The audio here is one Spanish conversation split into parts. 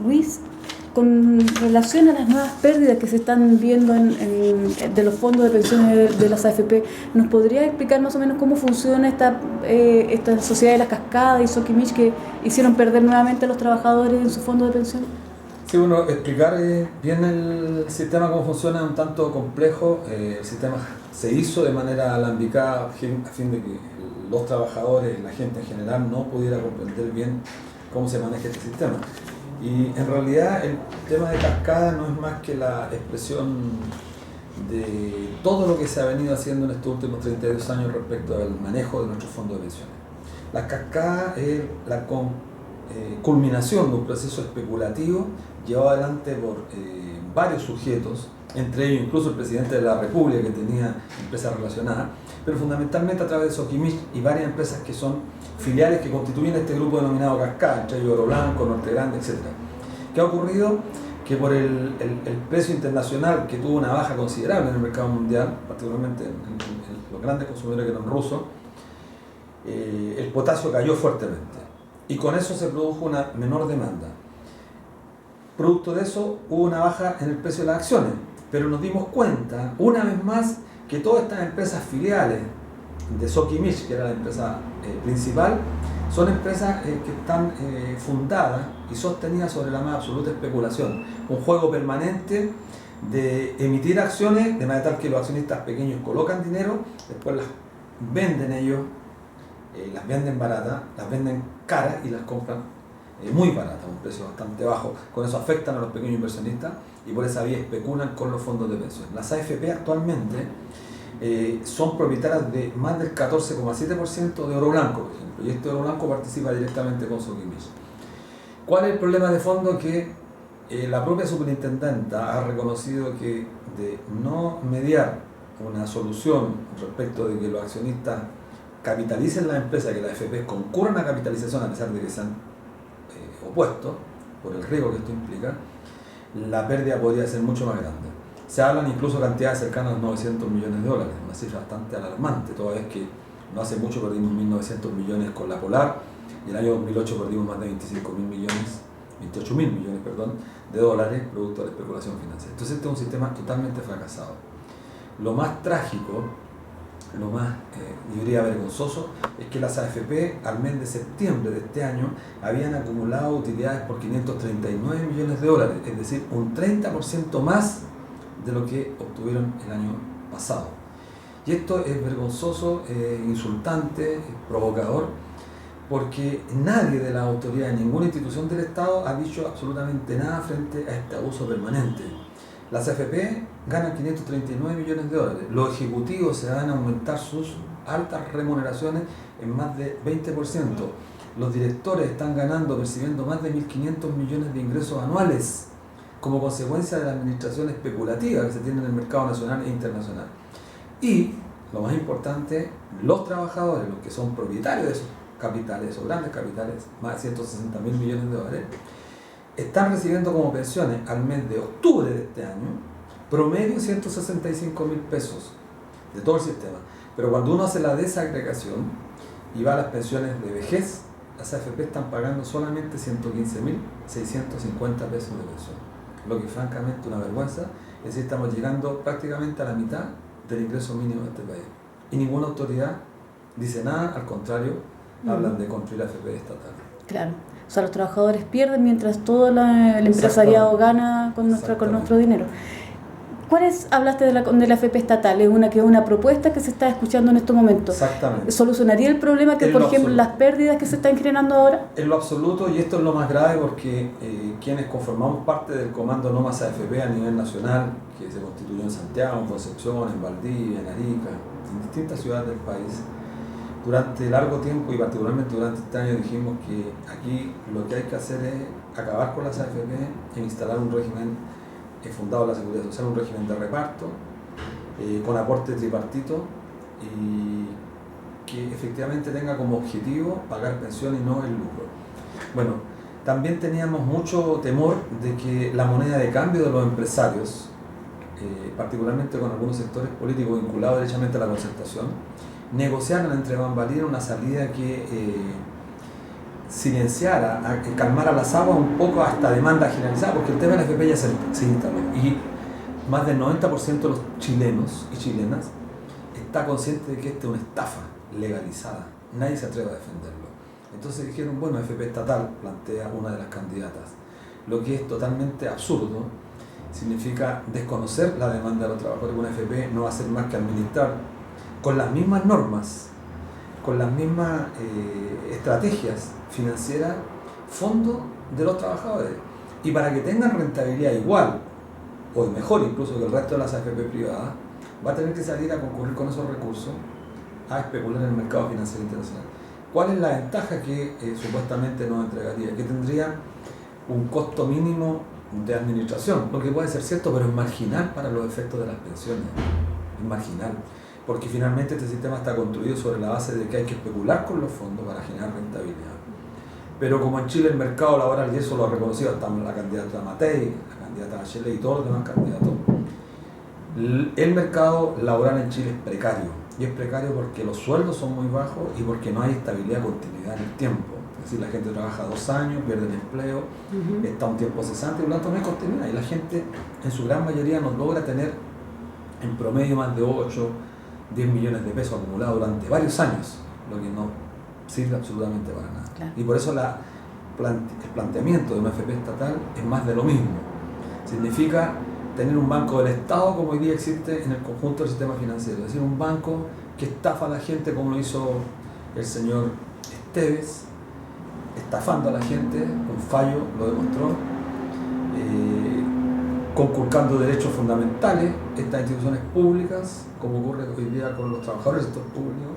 Luis, con relación a las nuevas pérdidas que se están viendo de los fondos de pensiones de las AFP, ¿nos podría explicar más o menos cómo funciona esta sociedad de la Cascada y Sokimich que hicieron perder nuevamente a los trabajadores en su fondo de pensión? Sí, bueno, explicar bien el sistema, cómo funciona, es un tanto complejo. El sistema se hizo de manera alambicada a fin de que los trabajadores, la gente en general, no pudiera comprender bien cómo se maneja este sistema. Y en realidad el tema de cascada no es más que la expresión de todo lo que se ha venido haciendo en estos últimos 32 años respecto al manejo de nuestros fondos de pensiones. La cascada es la culminación de un proceso especulativo llevado adelante por varios sujetos, entre ellos incluso el presidente de la República, que tenía empresas relacionadas, pero fundamentalmente a través de Sokimich y varias empresas que son filiales que constituyen este grupo denominado Cascada, entre ellos Oro Blanco, Norte Grande, etc. ¿Qué ha ocurrido? Que por el precio internacional, que tuvo una baja considerable en el mercado mundial, particularmente en los grandes consumidores que eran rusos, el potasio cayó fuertemente y con eso se produjo una menor demanda. Producto de eso hubo una baja en el precio de las acciones, pero nos dimos cuenta una vez más que todas estas empresas filiales de Sokimich, que era la empresa principal, son empresas que están fundadas y sostenidas sobre la más absoluta especulación, un juego permanente de emitir acciones de manera tal que los accionistas pequeños colocan dinero, después las venden ellos, las venden baratas, las venden caras y las compran muy baratas, a un precio bastante bajo. Con eso afectan a los pequeños inversionistas y por esa vía especulan con los fondos de pensión. Las AFP actualmente son propietarias de más del 14,7% de Oro Blanco, por ejemplo, y este Oro Blanco participa directamente con Sokimich. ¿Cuál es el problema de fondo? Que la propia superintendenta ha reconocido que de no mediar una solución respecto de que los accionistas capitalicen las empresas, que las AFP concurran a capitalización a pesar de que se han opuesto por el riesgo que esto implica, la pérdida podría ser mucho más grande. Se hablan incluso cantidades cercanas a los 900 millones de dólares, una cifra bastante alarmante, toda vez que no hace mucho perdimos 1.900 millones con la Polar y el año 2008 perdimos más de 28.000 millones de dólares producto de la especulación financiera. Entonces este es un sistema totalmente fracasado. Lo más trágico, lo más, yo diría vergonzoso, es que las AFP al mes de septiembre de este año habían acumulado utilidades por 539 millones de dólares, es decir, un 30% más de lo que obtuvieron el año pasado. Y esto es vergonzoso, insultante, provocador, porque nadie de la autoridad, ninguna institución del Estado ha dicho absolutamente nada frente a este abuso permanente. Las AFP ganan 539 millones de dólares, los ejecutivos se van a aumentar sus altas remuneraciones en más de 20%, los directores están percibiendo más de 1.500 millones de ingresos anuales como consecuencia de la administración especulativa que se tiene en el mercado nacional e internacional. Y, lo más importante, los trabajadores, los que son propietarios de esos capitales, esos grandes capitales, más de 160.000 millones de dólares, están recibiendo como pensiones al mes de octubre de este año promedio 165.000 pesos de todo el sistema. Pero cuando uno hace la desagregación y va a las pensiones de vejez, las AFP están pagando solamente 115.650 pesos de pensión, lo que francamente es una vergüenza. Es decir, estamos llegando prácticamente a la mitad del ingreso mínimo de este país y ninguna autoridad dice nada, al contrario, hablan de construir AFP estatal. Claro. O sea, los trabajadores pierden mientras todo el empresariado gana con nuestro dinero. Hablaste de la AFP estatal, es una propuesta que se está escuchando en estos momentos. Exactamente. ¿Solucionaría el problema que, por ejemplo, las pérdidas que se están generando ahora? En lo absoluto, y esto es lo más grave porque quienes conformamos parte del comando No Más AFP a nivel nacional, que se constituyó en Santiago, en Concepción, en Valdivia, en Arica, en distintas ciudades del país, durante largo tiempo y particularmente durante este año dijimos que aquí lo que hay que hacer es acabar con las AFP e instalar un régimen fundado en la seguridad social, un régimen de reparto con aporte tripartito y que efectivamente tenga como objetivo pagar pensión y no el lucro. Bueno, también teníamos mucho temor de que la moneda de cambio de los empresarios, particularmente con algunos sectores políticos vinculados derechamente a la concertación, negociaran entre bambalinas una salida que silenciara, a que calmara las aguas un poco a esta demanda generalizada, porque el tema de la AFP ya se instaló y más del 90% de los chilenos y chilenas está consciente de que esta es una estafa legalizada, nadie se atreve a defenderlo. Entonces dijeron, bueno, AFP estatal, plantea una de las candidatas, lo que es totalmente absurdo, significa desconocer la demanda de los trabajadores. Una AFP no va a hacer más que administrar con las mismas normas, con las mismas estrategias financieras, fondos de los trabajadores. Y para que tengan rentabilidad igual, o mejor incluso que el resto de las AFP privadas, va a tener que salir a concurrir con esos recursos a especular en el mercado financiero internacional. ¿Cuál es la ventaja que supuestamente nos entregaría? Que tendría un costo mínimo de administración, lo que puede ser cierto, pero es marginal para los efectos de las pensiones. Es marginal. Porque finalmente este sistema está construido sobre la base de que hay que especular con los fondos para generar rentabilidad. Pero como en Chile el mercado laboral, y eso lo ha reconocido hasta la candidata Matei, la candidata Bachelet y todos los demás candidatos, el mercado laboral en Chile es precario. Y es precario porque los sueldos son muy bajos y porque no hay estabilidad y continuidad en el tiempo. Es decir, la gente trabaja 2 años, pierde el empleo, está un tiempo cesante, y por lo tanto no hay continuidad. Y la gente, en su gran mayoría, no logra tener en promedio más de 8, 10 millones de pesos acumulados durante varios años, lo que no sirve absolutamente para nada. Claro. Y por eso el planteamiento de una AFP estatal es más de lo mismo. Significa tener un banco del Estado como hoy día existe en el conjunto del sistema financiero, es decir, un banco que estafa a la gente como lo hizo el señor Esteves, estafando a la gente, un fallo lo demostró, conculcando derechos fundamentales, estas instituciones públicas, como ocurre hoy día con los trabajadores del sector público,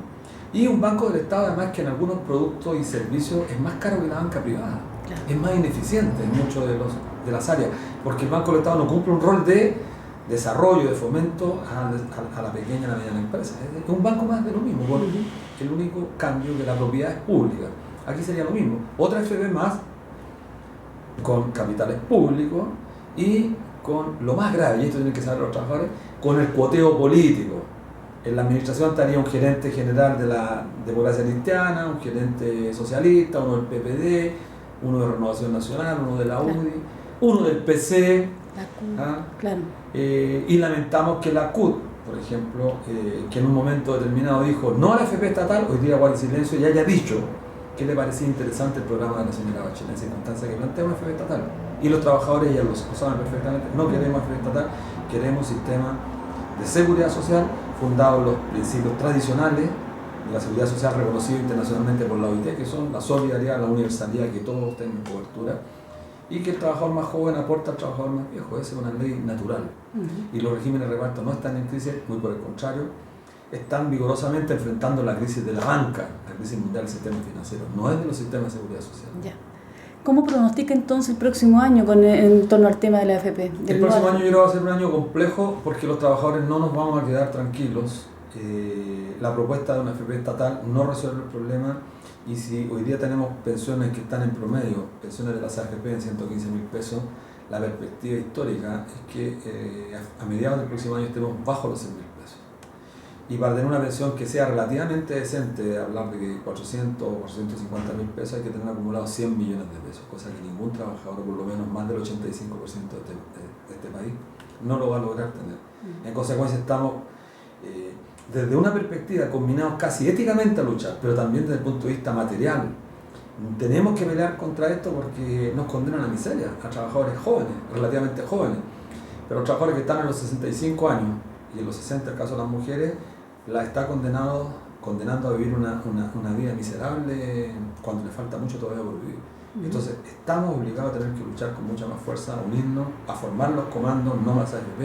y un banco del Estado además que en algunos productos y servicios es más caro que la banca privada, claro. Es más ineficiente en muchas de las áreas, porque el Banco del Estado no cumple un rol de desarrollo, de fomento a la pequeña y a la mediana empresa. Es un banco más de lo mismo, porque el único cambio que la propiedad es pública. Aquí sería lo mismo, otra FP más con capitales públicos y con lo más grave, y esto tienen que saber los trabajadores, con el cuoteo político. En la administración estaría un gerente general de la Democracia Cristiana, un gerente socialista, uno del PPD, uno de Renovación Nacional, uno de la UDI, claro. Uno del PC, claro. Y lamentamos que la CUT, por ejemplo, que en un momento determinado dijo no a la AFP estatal, hoy día guarda silencio y haya dicho que le parecía interesante el programa de la señora Bachelet en circunstancia que plantea una AFP estatal. Y los trabajadores ya lo saben perfectamente, no queremos AFP estatal, queremos un sistema de seguridad social fundado en los principios tradicionales de la seguridad social reconocido internacionalmente por la OIT, que son la solidaridad, la universalidad, que todos tengan cobertura, y que el trabajador más joven aporta al trabajador más viejo. Esa es una ley natural. Y los regímenes de reparto no están en crisis, muy por el contrario, están vigorosamente enfrentando la crisis de la banca, la crisis mundial del sistema financiero, no es de los sistemas de seguridad social. Ya. ¿Cómo pronostica entonces el próximo año en torno al tema de la AFP? El próximo año yo creo que va a ser un año complejo porque los trabajadores no nos vamos a quedar tranquilos. La propuesta de una AFP estatal no resuelve el problema, y si hoy día tenemos pensiones que están en promedio, pensiones de las AFP en 115.000 pesos, la perspectiva histórica es que a mediados del próximo año estemos bajo los 100.000 pesos. Y para tener una pensión que sea relativamente decente, hablar de que 400 o 450.000 pesos, hay que tener acumulados 100 millones de pesos, cosa que ningún trabajador, por lo menos más del 85% de este país, no lo va a lograr tener. En consecuencia estamos desde una perspectiva combinados casi éticamente a luchar, pero también desde el punto de vista material. Tenemos que pelear contra esto porque nos condenan a miseria, a trabajadores jóvenes, relativamente jóvenes, pero trabajadores que están en los 65 años y en los 60, el caso de las mujeres, la está condenando a vivir una vida miserable cuando le falta mucho todavía por vivir. Entonces estamos obligados a tener que luchar con mucha más fuerza, a unirnos, a formar los comandos no más AFP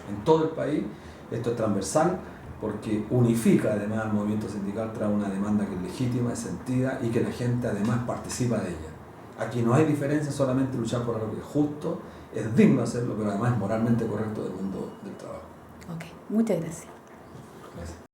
en todo el país. Esto es transversal porque unifica además al movimiento sindical tras una demanda que es legítima, es sentida y que la gente además participa de ella. Aquí no hay diferencia, solamente luchar por algo que es justo, es digno hacerlo, pero además es moralmente correcto del mundo del trabajo. Ok, muchas gracias. Gracias.